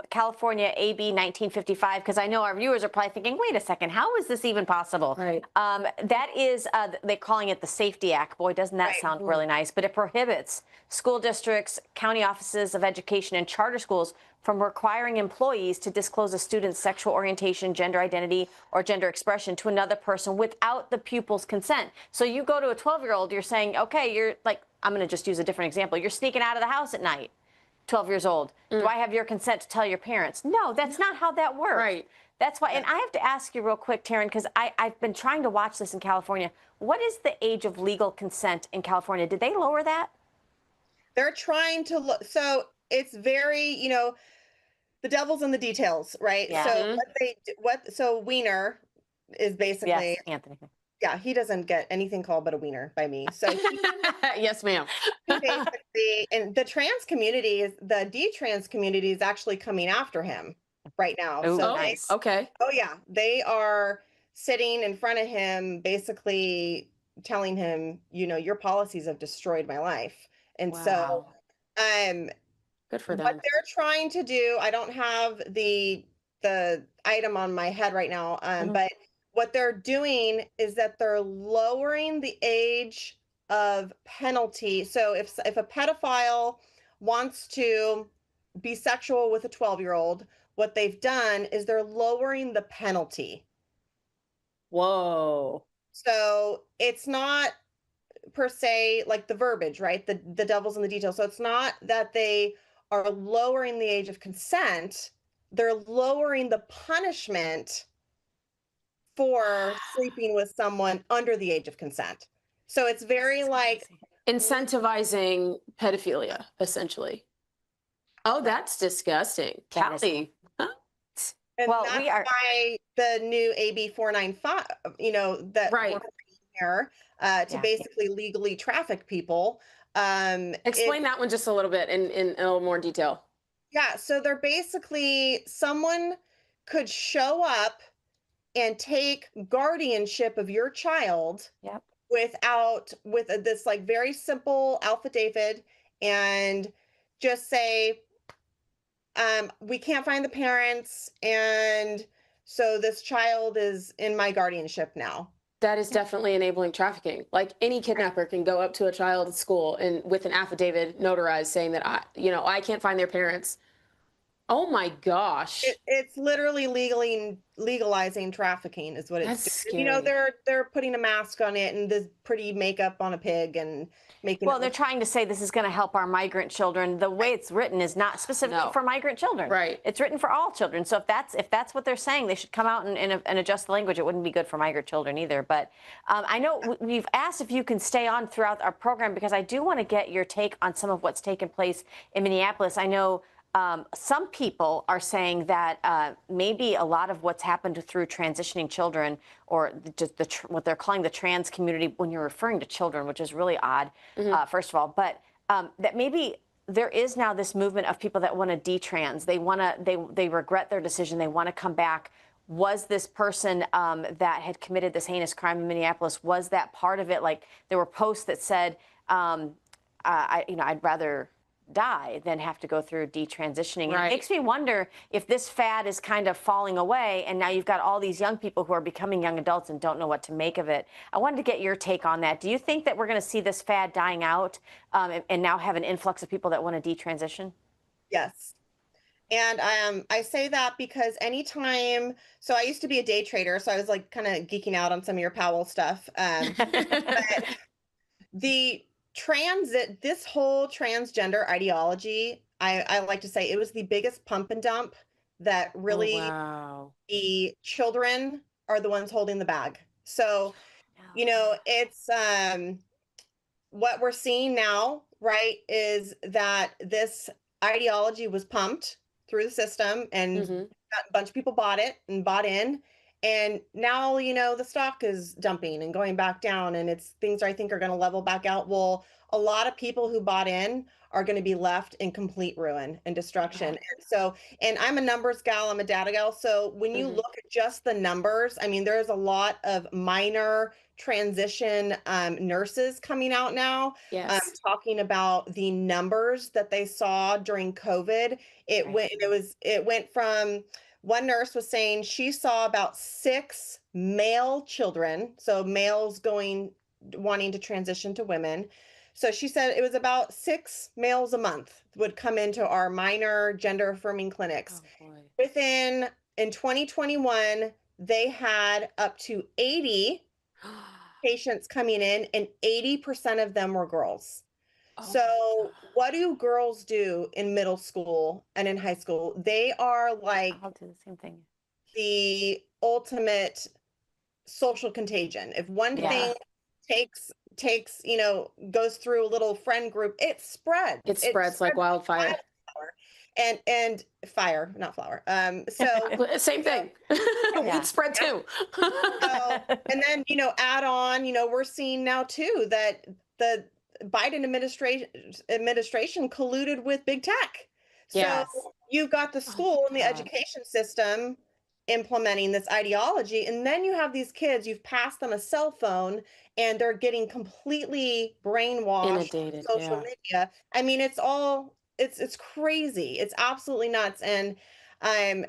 California AB 1955, because I know our viewers are probably thinking, wait a second, how is this even possible? Right. That is, they're calling it the Safety Act. Boy, doesn't that sound really nice? But it prohibits school districts, county offices of education, and charter schools from requiring employees to disclose a student's sexual orientation, gender identity, or gender expression to another person without the pupil's consent. So you go to a 12-year-old, you're saying, okay, you're like, I'm going to just use a different example. You're sneaking out of the house at night. 12 years old. Do I have your consent to tell your parents? No, that's not how that works. Right. That's why, and I have to ask you real quick, Tarin, because I've been trying to watch this in California. What is the age of legal consent in California? Did they lower that? They're trying to look, so it's very, the devil's in the details, right? Yeah. So so wiener is basically, yes, Anthony. Yeah, he doesn't get anything called but a wiener by me. So yes, ma'am. basically, and the trans community the D-trans community is actually coming after him right now. Ooh, so nice. Okay. Oh yeah, they are sitting in front of him, basically telling him, your policies have destroyed my life. And so, good for them. what they're trying to do, I don't have the item on my head right now, but what they're doing is that they're lowering the age of penalty. So if a pedophile wants to be sexual with a 12-year-old, what they've done is they're lowering the penalty. Whoa. So it's not per se like the verbiage, right? The devil's in the details. So it's not that they are lowering the age of consent. They're lowering the punishment for sleeping with someone under the age of consent. So it's very like incentivizing pedophilia, essentially. Oh, that's disgusting. Callie. Huh? And well, that's why the new AB 495, that we're here to basically legally traffic people. Explain that one just a little bit in a little more detail. Yeah, so they're basically, someone could show up and take guardianship of your child with this like very simple affidavit and just say, we can't find the parents, and so this child is in my guardianship now. That is definitely enabling trafficking. Like any kidnapper can go up to a child at school and with an affidavit notarized saying that I can't find their parents. Oh my gosh. It's literally legalizing trafficking is what it's That's doing. You know, scary. they're putting a mask on it and this pretty makeup on a pig and making Well, it they're look trying to say this is going to help our migrant children. The way it's written is not specifically No. for migrant children. Right. It's written for all children. So if that's what they're saying, they should come out and adjust the language. It wouldn't be good for migrant children either. But I know we've asked if you can stay on throughout our program because I do want to get your take on some of what's taken place in Minneapolis. I know some people are saying that maybe a lot of what's happened through transitioning children, or what they're calling the trans community, when you're referring to children, which is really odd, first of all, but that maybe there is now this movement of people that want to detrans. They regret their decision. They want to come back. Was this person that had committed this heinous crime in Minneapolis, was that part of it? Like there were posts that said, I'd rather die than have to go through detransitioning. Right. It makes me wonder if this fad is kind of falling away and now you've got all these young people who are becoming young adults and don't know what to make of it. I wanted to get your take on that. Do you think that we're going to see this fad dying out and now have an influx of people that want to detransition? Yes. And I say that because anytime, so I used to be a day trader, so I was like kind of geeking out on some of your Powell stuff. But this whole transgender ideology, I like to say it was the biggest pump and dump that really the children are the ones holding the bag. So, you know, it's what we're seeing now, right, is that this ideology was pumped through the system and a bunch of people bought it and bought in. And now, you know, the stock is dumping and going back down and it's things I think are going to level back out. Well, a lot of people who bought in are going to be left in complete ruin and destruction. And so, and I'm a numbers gal, I'm a data gal. So when you look at just the numbers, I mean, there's a lot of minor transition nurses coming out now, talking about the numbers that they saw during COVID. It went from, one nurse was saying she saw about 6 male children, so males wanting to transition to women. So she said it was about 6 males a month would come into our minor gender affirming clinics. In 2021, they had up to 80 patients coming in, and 80% of them were girls. So what do girls do in middle school and in high school? They are like, I'll do the same thing. The ultimate social contagion. If one thing takes, you know, goes through a little friend group, it spreads. It spreads like wildfire. And fire, not flower. So same thing. It spread too. And then, you know, add on, you know, we're seeing now too that the Biden administration colluded with big tech. So you've got the school and the education system implementing this ideology, and then you have these kids, you've passed them a cell phone and they're getting completely brainwashed on social media. I mean, it's crazy. It's absolutely nuts. And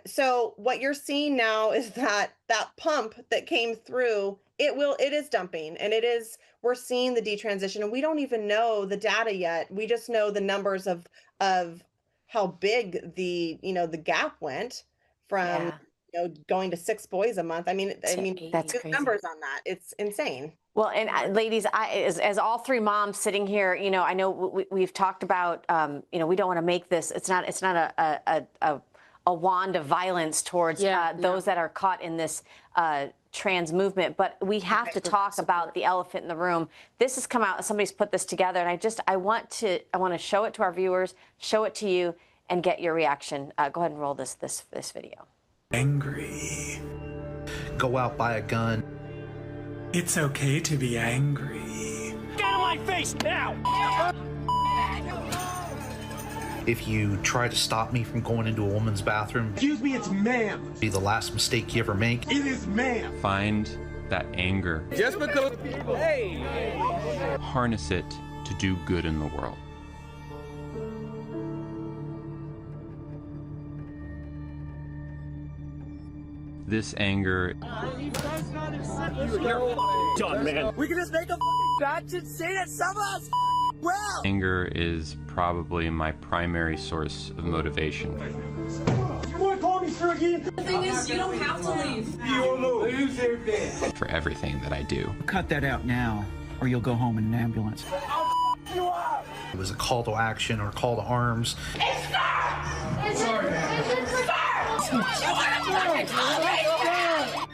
so what you're seeing now is that pump that came through, it is dumping, and we're seeing the detransition, and we don't even know the data yet. We just know the numbers of how big the gap went from going to 6 boys a month. I mean That's crazy. Numbers on that. It's insane. Well, and ladies, as all 3 moms sitting here, you know, I know we've talked about, you know, we don't want to make this. It's not a wand of violence towards those that are caught in this trans movement, but we have to talk about the elephant in the room. This has come out. Somebody's put this together, and I want to show it to our viewers, show it to you, and get your reaction. Go ahead and roll this video. Angry. Go out, buy a gun. It's okay to be angry. Get out of my face now! If you try to stop me from going into a woman's bathroom, Excuse me, it's ma'am. be the last mistake you ever make. It is ma'am. Find that anger. Just because. Hey! Harness it to do good in the world. This anger. Done, man. We can just make a batch and say that some of us well. Anger is probably my primary source of motivation. You want to call me sir again? The thing is, you don't have to leave. You will move. For everything that I do. Cut that out now, or you'll go home in an ambulance. You up. It was a call to action or a call to arms. It's fair! It's sorry, man. It's fair!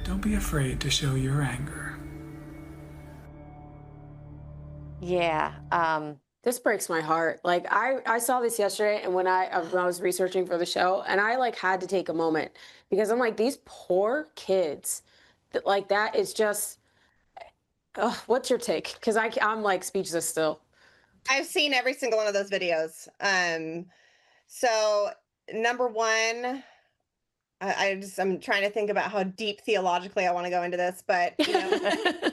Don't be afraid to show your anger. Yeah. This breaks my heart. Like I saw this yesterday, and when I was researching for the show, and I like had to take a moment because I'm like, these poor kids, like that is just. What's your take? Because I'm like speechless still. I've seen every single one of those videos. So number one, I'm trying to think about how deep theologically I want to go into this, but you know,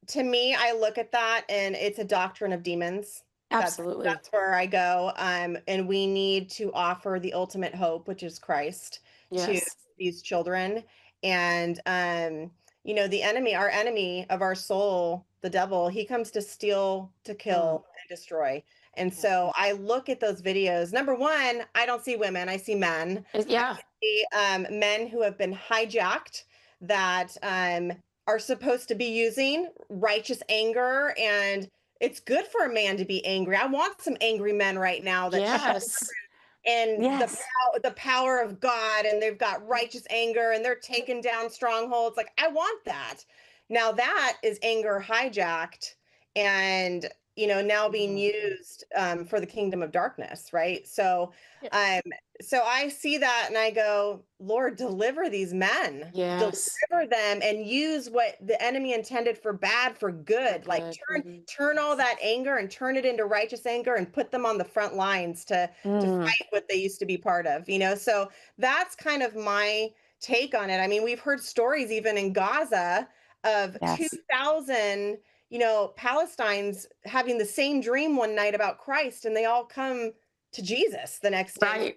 to me, I look at that and it's a doctrine of demons. Absolutely. That's where I go. And we need to offer the ultimate hope, which is Christ, to these children. And, you know, the enemy, our enemy of our soul, the devil, he comes to steal, to kill, and destroy. And so I look at those videos. Number one, I don't see women, I see men. Yeah. I see men who have been hijacked that are supposed to be using righteous anger, and it's good for a man to be angry. I want some angry men right now that and the power of God, and they've got righteous anger and they're taking down strongholds. Like, I want that. Now that is anger hijacked and, you know, now being used for the kingdom of darkness, right? So so I see that and I go, Lord, deliver these men. Yes. Deliver them and use what the enemy intended for bad for good. Like turn all that anger and turn it into righteous anger and put them on the front lines to fight what they used to be part of, you know? So that's kind of my take on it. I mean, we've heard stories even in Gaza of 2,000, you know, Palestinians having the same dream one night about Christ, and they all come to Jesus the next day. Right.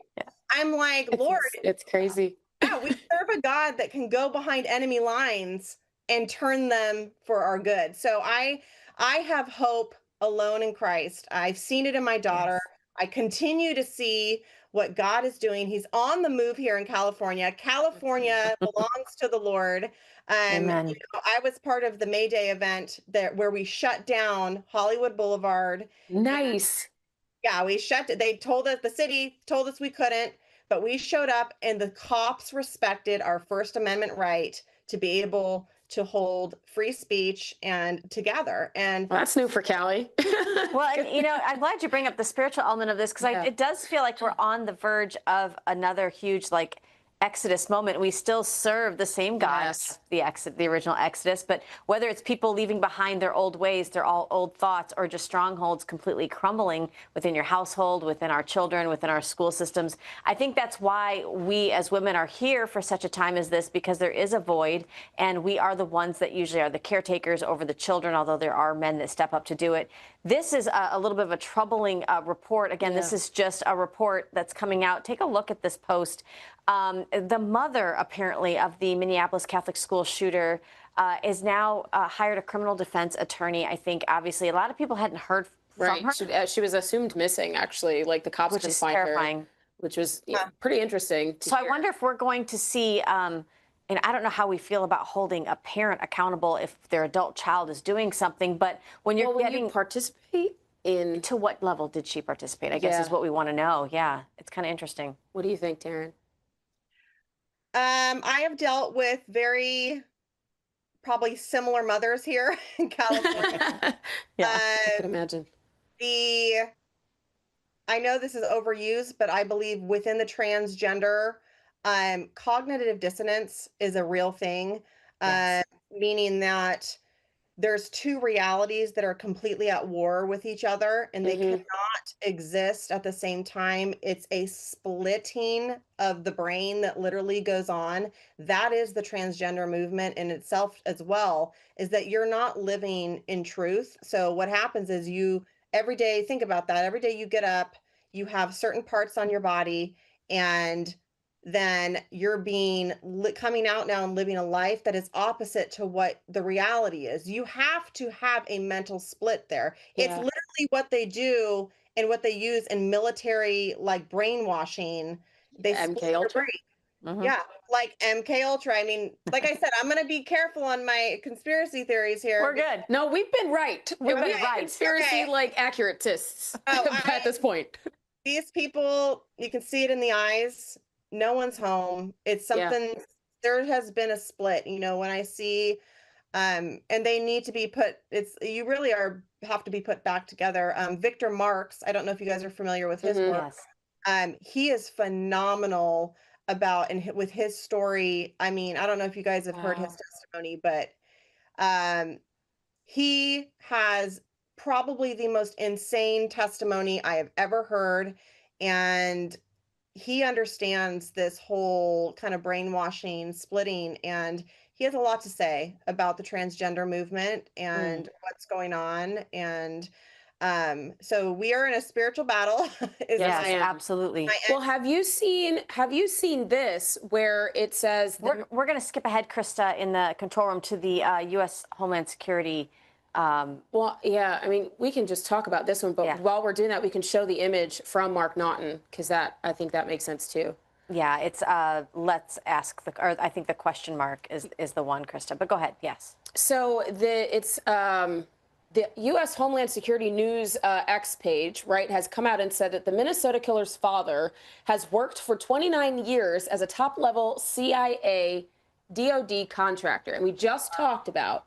I'm like, Lord, it's crazy. Yeah, we serve a God that can go behind enemy lines and turn them for our good. So I have hope alone in Christ. I've seen it in my daughter. I continue to see what God is doing. He's on the move here in California. California belongs to the Lord. Amen. You know, I was part of the May Day event where we shut down Hollywood Boulevard. Nice. Yeah, we shut it. They told us, the city told us we couldn't, but we showed up and the cops respected our First Amendment right to be able to hold free speech and to gather. And well, that's new for Cali. Well, and you know, I'm glad you bring up the spiritual element of this because it does feel like we're on the verge of another huge like Exodus moment. We still serve the same God, the original Exodus, but whether it's people leaving behind their old ways, their all old thoughts, or just strongholds completely crumbling within your household, within our children, within our school systems, I think that's why we as women are here for such a time as this, because there is a void, and we are the ones that usually are the caretakers over the children, although there are men that step up to do it. This is a little bit of a troubling report. Again, this is just a report that's coming out. Take a look at this post. The mother, apparently, of the Minneapolis Catholic school shooter is now hired a criminal defense attorney. I think, obviously, a lot of people hadn't heard from her. She was assumed missing, actually. Like, the cops couldn't find terrifying. her, which was pretty interesting to hear. I wonder if we're going to see, and I don't know how we feel about holding a parent accountable if their adult child is doing something, but when you're when you participate in... To what level did she participate, I guess is what we want to know. Yeah, it's kind of interesting. What do you think, Tarin? I have dealt with probably similar mothers here in California. I can imagine. I know this is overused, but I believe within the transgender, cognitive dissonance is a real thing, meaning that there's two realities that are completely at war with each other, and they cannot exist at the same time. It's a splitting of the brain that literally goes on. That is the transgender movement in itself as well, is that you're not living in truth. So what happens is every day, think about that. Every day you get up, you have certain parts on your body, and then you're coming out now and living a life that is opposite to what the reality is. You have to have a mental split there. It's literally what they do and what they use in military like brainwashing. They split MK your Ultra. brain. Yeah, like MK Ultra. I mean, like I said, I'm gonna be careful on my conspiracy theories here. We're good. No, we've been right. We've been right. conspiracy Okay. like accuratists Oh, at this point. These people, you can see it in the eyes. No one's home. It's Yeah. something. There has been a split. You know, when I see, and they need to be put. It's you really have to be put back together. Victor Marx. I don't know if you guys are familiar with his work. Yes. He is phenomenal about with his story. I mean, I don't know if you guys have heard his testimony, but he has probably the most insane testimony I have ever heard. And he understands this whole kind of brainwashing, splitting, and he has a lot to say about the transgender movement and what's going on. And so we are in a spiritual battle. Yes, absolutely. Well, have you seen this where it says we're going to skip ahead, Krista, in the control room to the U.S. Homeland Security. Well, yeah, I mean, we can just talk about this one, but while we're doing that, we can show the image from Mark Naughton, because I think that makes sense too. Yeah, it's let's ask or I think the question mark is the one, Krista. But go ahead. Yes. So the U.S. Homeland Security News X page, right, has come out and said that the Minnesota killer's father has worked for 29 years as a top-level CIA DOD contractor, and we just talked about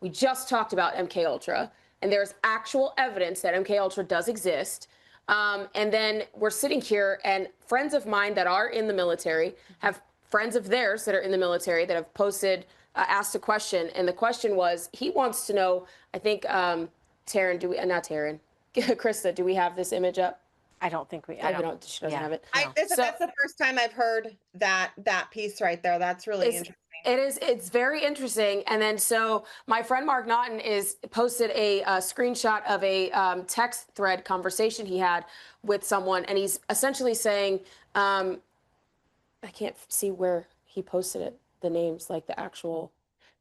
MK Ultra, and there's actual evidence that MK Ultra does exist. And then we're sitting here, and friends of mine that are in the military have friends of theirs that are in the military that have posted, asked a question, and the question was, he wants to know, I think, Tarin, not Tarin, Krista, do we have this image up? I don't think we, she doesn't have it. That's the first time I've heard that piece right there. That's really interesting. It's very interesting. And then so my friend Mark Naughton posted a screenshot of a text thread conversation he had with someone, and he's essentially saying, I can't see where he posted it, the names, like the actual.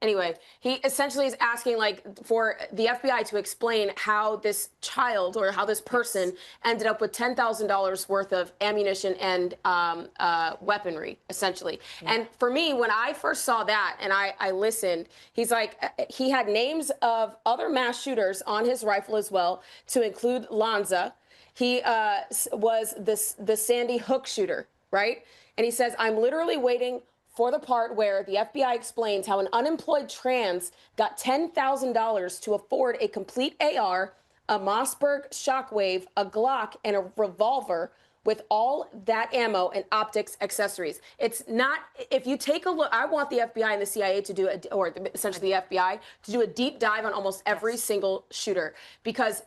Anyway, he essentially is asking for the FBI to explain how this child or how this person ended up with $10,000 worth of ammunition and weaponry, essentially. Yeah. And for me, when I first saw that and I listened, he's like, he had names of other mass shooters on his rifle as well, to include Lanza. He was the Sandy Hook shooter, right? And he says, I'm literally waiting for the part where the FBI explains how an unemployed trans got $10,000 to afford a complete AR, a Mossberg Shockwave, a Glock, and a revolver with all that ammo and optics accessories. It's not, if you take a look, I want the FBI and the CIA to do, essentially the FBI, to do a deep dive on almost every single shooter, because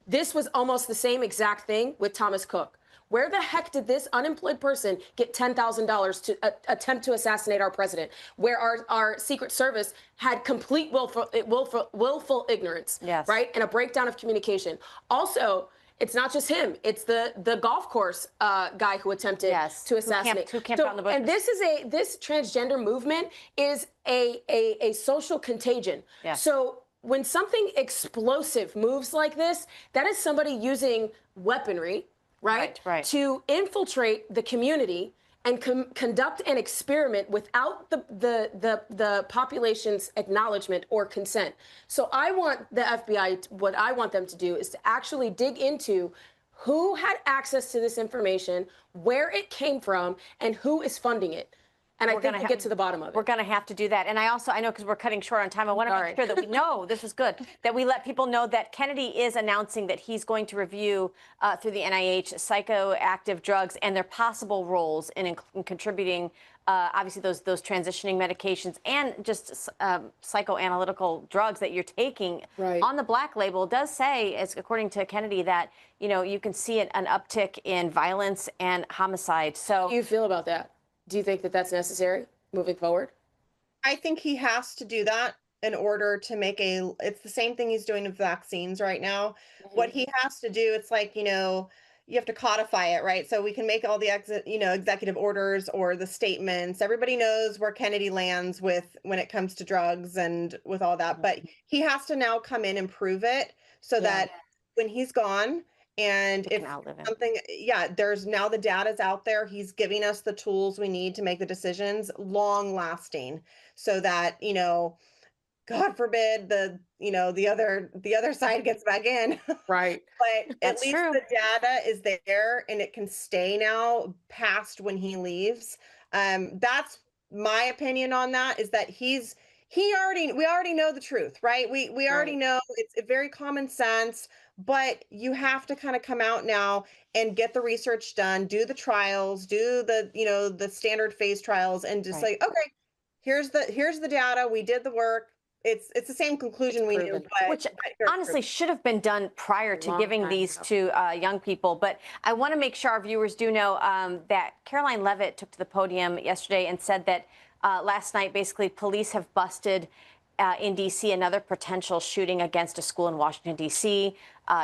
this was almost the same exact thing with Thomas Cook. Where the heck did this unemployed person get $10,000 to attempt to assassinate our president? Where our Secret Service had complete willful ignorance, right? And a breakdown of communication. Also, it's not just him. It's the golf course guy who attempted to assassinate. Who camped on the bushes. And this transgender movement is a social contagion. Yes. So when something explosive moves like this, that is somebody using weaponry, right? To infiltrate the community and conduct an experiment without the population's acknowledgement or consent. So I want the FBI, what I want them to do is to actually dig into who had access to this information, where it came from, and who is funding it. And I think we'll get to the bottom of it. We're going to have to do that. And I know, because we're cutting short on time, I want to make sure that we know, this is good, that we let people know that Kennedy is announcing that he's going to review through the NIH psychoactive drugs and their possible roles in contributing, obviously, those transitioning medications and just psychoanalytical drugs that you're taking. On the black label does say, as according to Kennedy, that, you can see an uptick in violence and homicide. So how do you feel about that? Do you think that that's necessary moving forward? I think he has to do that in order to make it's the same thing he's doing with vaccines right now. What he has to do, it's like, you have to codify it, right? So we can make all the executive orders or the statements. Everybody knows where Kennedy lands when it comes to drugs and with all that, but he has to now come in and prove it so that when he's gone And We if can outlive him. something, yeah, there's now the data's out there. He's giving us the tools we need to make the decisions long lasting so that, God forbid the other side gets back in. Right. But at That's least true. the data is there and it can stay now past when he leaves. That's my opinion on that is that we already know the truth, right? We already Right. know it's very common sense, but you have to kind of come out now and get the research done, do the trials, do the standard phase trials and just Right. say, okay, here's the data, we did the work. It's the same conclusion we knew, proven. but Which here's honestly proof. should have been done prior to Long giving time these ago. to young people. But I want to make sure our viewers do know that Caroline Leavitt took to the podium yesterday and said that last night, basically, police have busted in D.C. another potential shooting against a school in Washington, D.C.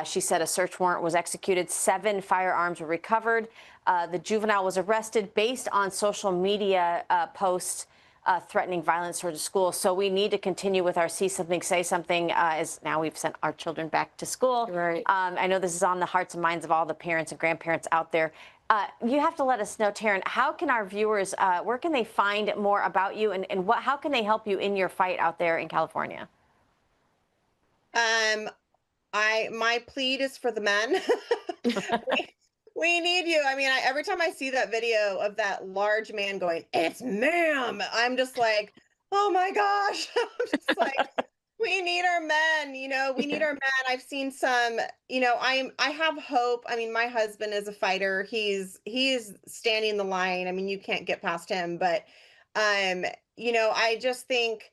She said a search warrant was executed. 7 firearms were recovered. The juvenile was arrested based on social media posts threatening violence towards the school. So we need to continue with our see something, say something, as now we've sent our children back to school. Right. I know this is on the hearts and minds of all the parents and grandparents out there. You have to let us know, Tarin, how can our viewers, where can they find more about you and how can they help you in your fight out there in California? My plead is for the men. We need you. I mean, every time I see that video of that large man going, "It's ma'am," I'm just like, "Oh my gosh." I'm just like, we need our men, we need our men. I've seen some, I have hope. I mean, my husband is a fighter. He's standing the line. I mean, you can't get past him, but I just think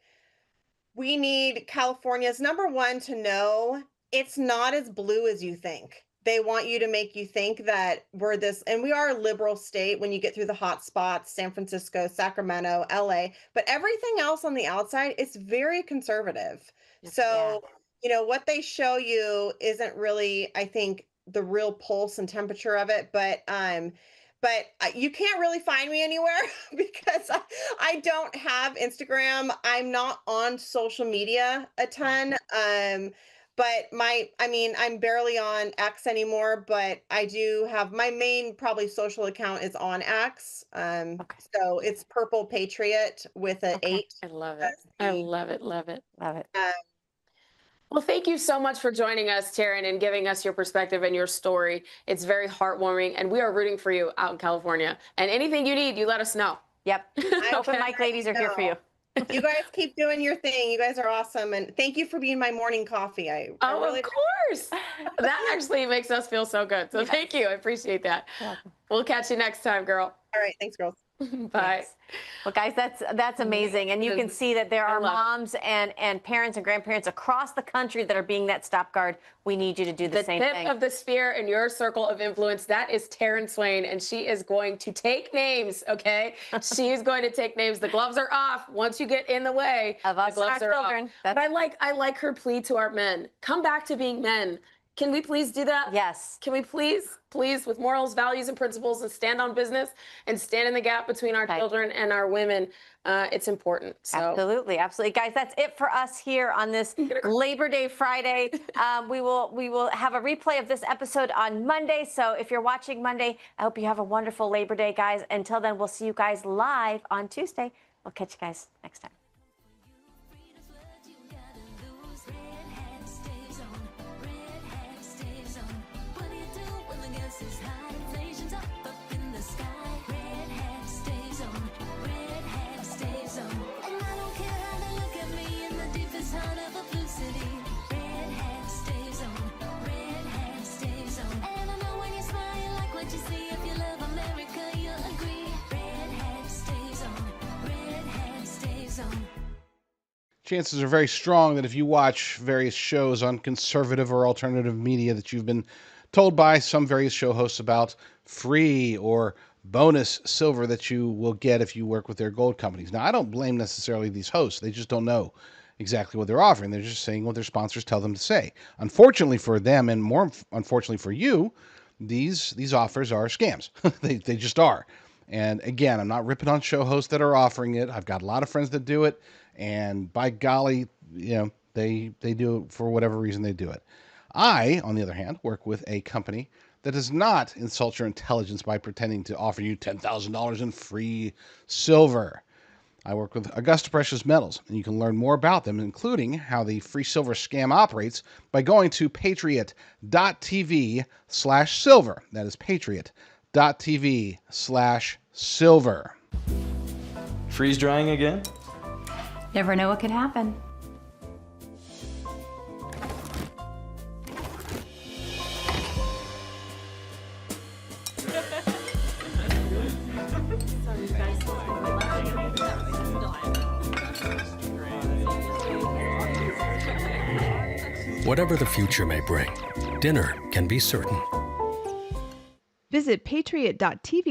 we need California's number one to know it's not as blue as you think. They want you to make you think that we're this, and we are a liberal state when you get through the hot spots, San Francisco, Sacramento, LA, but everything else on the outside is very conservative. So, what they show you isn't really, I think, the real pulse and temperature of it, but you can't really find me anywhere because I don't have Instagram. I'm not on social media a ton. But I'm barely on X anymore, but I do have my main probably social account is on X. So it's Purple Patriot with an 8. I love it. I love it. Love it. Love it. Well, thank you so much for joining us, Tarin, and giving us your perspective and your story. It's very heartwarming, and we are rooting for you out in California. And anything you need, you let us know. Yep. Open mic ladies are here for you. You guys keep doing your thing. You guys are awesome. And thank you for being my morning coffee. I really of course. That actually makes us feel so good. So thank you. I appreciate that. We'll catch you next time, girl. All right. Thanks, girls. Bye. Thanks. Well, guys, that's amazing. And you can see that there are moms and parents and grandparents across the country that are being that stop guard. We need you to do the same thing. The tip of the spear in your circle of influence, that is Tarin Swain, and she is going to take names, okay? She is going to take names. The gloves are off. Once you get in the way, of us, the gloves our are children. off. But I like her plea to our men. Come back to being men. Can we please do that? Yes. Can we please, with morals, values, and principles, and stand on business and stand in the gap between our children and our women? It's important. So. Absolutely, absolutely, guys. That's it for us here on this Labor Day Friday. We will have a replay of this episode on Monday. So if you're watching Monday, I hope you have a wonderful Labor Day, guys. Until then, we'll see you guys live on Tuesday. We'll catch you guys next time. Chances are very strong that if you watch various shows on conservative or alternative media that you've been told by some various show hosts about free or bonus silver that you will get if you work with their gold companies. Now, I don't blame necessarily these hosts. They just don't know exactly what they're offering. They're just saying what their sponsors tell them to say. Unfortunately for them, and more unfortunately for you, these offers are scams. They just are. And again, I'm not ripping on show hosts that are offering it. I've got a lot of friends that do it. And by golly, they do it for whatever reason they do it. I, on the other hand, work with a company that does not insult your intelligence by pretending to offer you $10,000 in free silver. I work with Augusta Precious Metals, and you can learn more about them, including how the free silver scam operates, by going to patriot.tv/silver. That is patriot.tv/silver. Freeze drying again? Never know what could happen. Whatever the future may bring, dinner can be certain. Visit patriot.tv